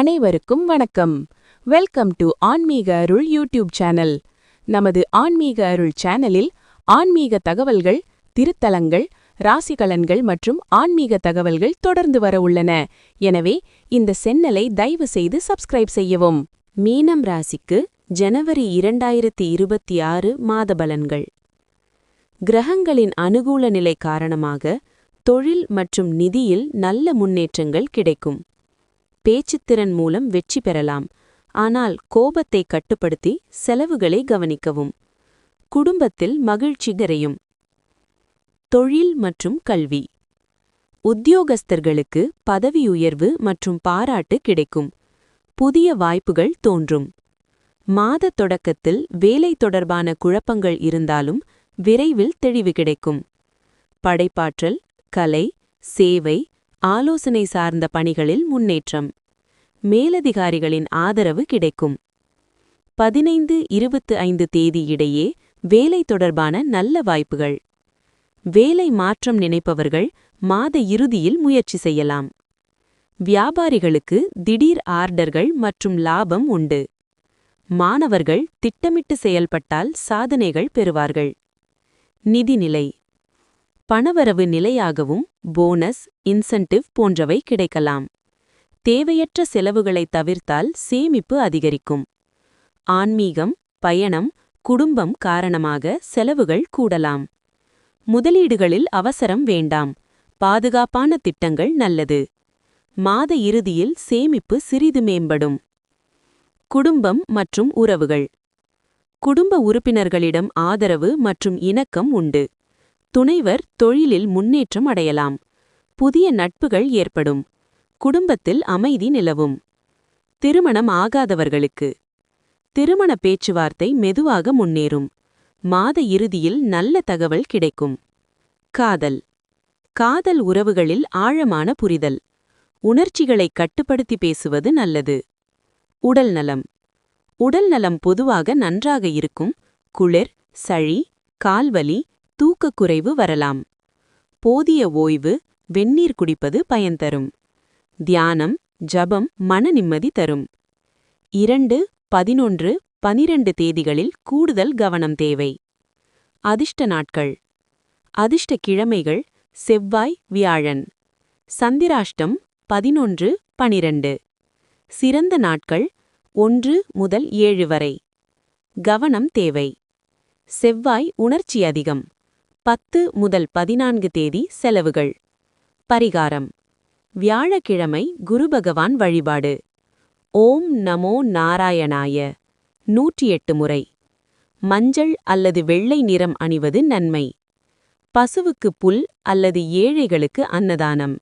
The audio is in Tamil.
அனைவருக்கும் வணக்கம். வெல்கம் டு ஆன்மீக அருள் யூடியூப் சேனல். நமது ஆன்மீக அருள் சேனலில் ஆன்மீக தகவல்கள், திருத்தலங்கள், ராசிகலன்கள் மற்றும் ஆன்மீக தகவல்கள் தொடர்ந்து வர உள்ளன. எனவே இந்த சேனலை தயவு செய்து சப்ஸ்கிரைப் செய்யவும். மீனம் ராசிக்கு ஜனவரி 2026 மாத பலன்கள். கிரகங்களின் அனுகூல நிலை காரணமாக தொழில் மற்றும் நிதியில் நல்ல முன்னேற்றங்கள் கிடைக்கும். பேச்சுத்திறன் மூலம் வெற்றி பெறலாம், ஆனால் கோபத்தை கட்டுப்படுத்தி செலவுகளை கவனிக்கவும். குடும்பத்தில் மகிழ்ச்சி நிறையும். தொழில் மற்றும் கல்வி. உத்தியோகஸ்தர்களுக்கு பதவி உயர்வு மற்றும் பாராட்டு கிடைக்கும். புதிய வாய்ப்புகள் தோன்றும். மாத தொடக்கத்தில் வேலை தொடர்பான குழப்பங்கள் இருந்தாலும் விரைவில் தெளிவு கிடைக்கும். படைப்பாற்றல், கலை, சேவை, ஆலோசனை சார்ந்த பணிகளில் முன்னேற்றம். மேலதிகாரிகளின் ஆதரவு கிடைக்கும். 15-25 தேதி இடையே வேலை தொடர்பான நல்ல வாய்ப்புகள். வேலை மாற்றம் நினைப்பவர்கள் மாத இறுதியில் முயற்சி செய்யலாம். வியாபாரிகளுக்கு திடீர் ஆர்டர்கள் மற்றும் லாபம் உண்டு. மாணவர்கள் திட்டமிட்டு செயல்பட்டால் சாதனைகள் பெறுவார்கள். நிதிநிலை. பணவரவு நிலையாகவும் போனஸ், இன்சென்டிவ் போன்றவை கிடைக்கலாம். தேவையற்ற செலவுகளை தவிர்த்தால் சேமிப்பு அதிகரிக்கும். ஆன்மீகம், பயணம், குடும்பம் காரணமாக செலவுகள் கூடலாம். முதலீடுகளில் அவசரம் வேண்டாம். பாதுகாப்பான திட்டங்கள் நல்லது. மாத இறுதியில் சேமிப்பு சிறிது மேம்படும். குடும்பம் மற்றும் உறவுகள். குடும்ப உறுப்பினர்களிடம் ஆதரவு மற்றும் இணக்கம் உண்டு. துணைவர் தொழிலில் முன்னேற்றம் அடையலாம். புதிய நட்புகள் ஏற்படும். குடும்பத்தில் அமைதி நிலவும். திருமணம் ஆகாதவர்களுக்கு திருமண பேச்சுவார்த்தை மெதுவாக முன்னேறும். மாத இறுதியில் நல்ல தகவல் கிடைக்கும். காதல். காதல் உறவுகளில் ஆழமான புரிதல். உணர்ச்சிகளை கட்டுப்படுத்தி பேசுவது நல்லது. உடல்நலம். உடல்நலம் பொதுவாக நன்றாக இருக்கும். குளிர், சளி, கால்வலி, தூக்கக்குறைவு வரலாம். போதிய ஓய்வு, வெந்நீர் குடிப்பது பயன் தரும். தியானம், ஜபம் மன நிம்மதி தரும். 2, 11, 12 தேதிகளில் கூடுதல் கவனம் தேவை. அதிர்ஷ்ட நாட்கள். அதிர்ஷ்ட கிழமைகள் செவ்வாய், வியாழன். சந்திராஷ்டம் 11, 12. சிறந்த நாட்கள் 1 முதல் 7 வரை. கவனம் தேவை. செவ்வாய் உணர்ச்சி அதிகம். 10 முதல் 14 தேதி செலவுகள். பரிகாரம். வியாழக்கிழமை குரு பகவான் வழிபாடு. ஓம் நமோ நாராயணாய 108 முறை. மஞ்சள் அல்லது வெள்ளை நிறம் அணிவது நன்மை. பசுவுக்கு புல் அல்லது ஏழைகளுக்கு அன்னதானம்.